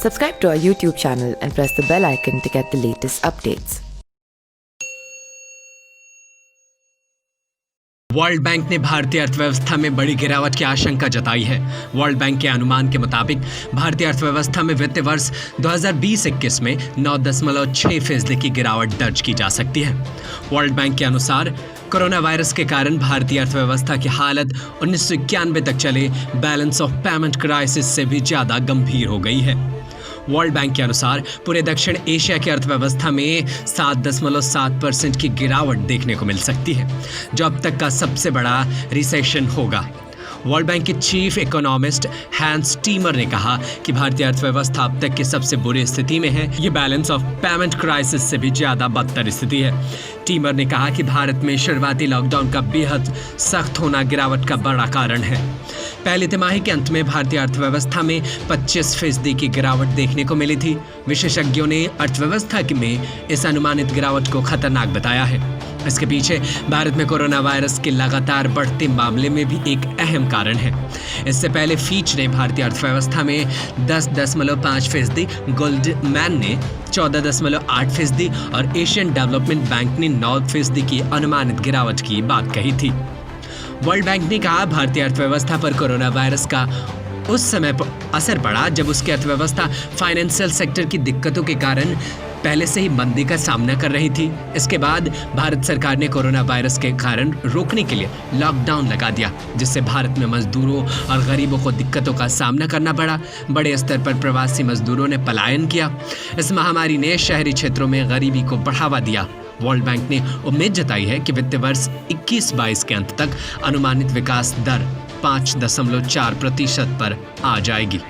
Subscribe to our YouTube channel and press the bell icon to get the latest updates. World bank ने भारतीय अर्थव्यवस्था में बड़ी गिरावट की आशंका जताई है। वर्ल्ड बैंक के अनुमान के मुताबिक भारतीय अर्थव्यवस्था में वित्तीय वर्ष 2020-21 में 9.6% की गिरावट दर्ज की जा सकती है। वर्ल्ड बैंक के अनुसार कोरोना वायरस के कारण भारतीय अर्थव्यवस्था की हालत 1991 तक चले बैलेंस ऑफ पेमेंट क्राइसिस से भी ज्यादा गंभीर हो गई है। वर्ल्ड बैंक के अनुसार पूरे दक्षिण एशिया की अर्थव्यवस्था में 7.7% की गिरावट देखने को मिल सकती है, जो अब तक का सबसे बड़ा रिसेशन होगा। वर्ल्ड बैंक के चीफ इकोनॉमिस्ट हैंस टीमर ने कहा कि भारतीय अर्थव्यवस्था अब तक की सबसे बुरी स्थिति में है। ये बैलेंस ऑफ पेमेंट क्राइसिस से भी ज्यादा बदतर स्थिति है। टीमर ने कहा कि भारत में शुरुआती लॉकडाउन का बेहद सख्त होना गिरावट का बड़ा कारण है। पहली तिमाही के अंत में भारतीय अर्थव्यवस्था में 25% की गिरावट देखने को मिली थी। विशेषज्ञों ने अर्थव्यवस्था में इस अनुमानित गिरावट को खतरनाक बताया है। इसके पीछे भारत में कोरोना वायरस के लगातार बढ़ते मामले में भी एक अहम कारण है। इससे पहले फीच ने भारतीय अर्थव्यवस्था में 10.5%, गोल्डमैन ने 14.8% और एशियन डेवलपमेंट बैंक ने 9% की अनुमानित गिरावट की बात कही थी। वर्ल्ड बैंक ने कहा भारतीय अर्थव्यवस्था पर कोरोना वायरस का उस समय पर असर पड़ा जब उसकी अर्थव्यवस्था फाइनेंशियल सेक्टर की दिक्कतों के कारण पहले से ही मंदी का सामना कर रही थी। इसके बाद भारत सरकार ने कोरोना वायरस के कारण रोकने के लिए लॉकडाउन लगा दिया, जिससे भारत में मजदूरों और गरीबों को दिक्कतों का सामना करना पड़ा। बड़े स्तर पर प्रवासी मजदूरों ने पलायन किया। इस महामारी ने शहरी क्षेत्रों में गरीबी को बढ़ावा दिया। वर्ल्ड बैंक ने उम्मीद जताई है कि वित्तीय वर्ष 21-22 के अंत तक अनुमानित विकास दर 5.4% पर आ जाएगी।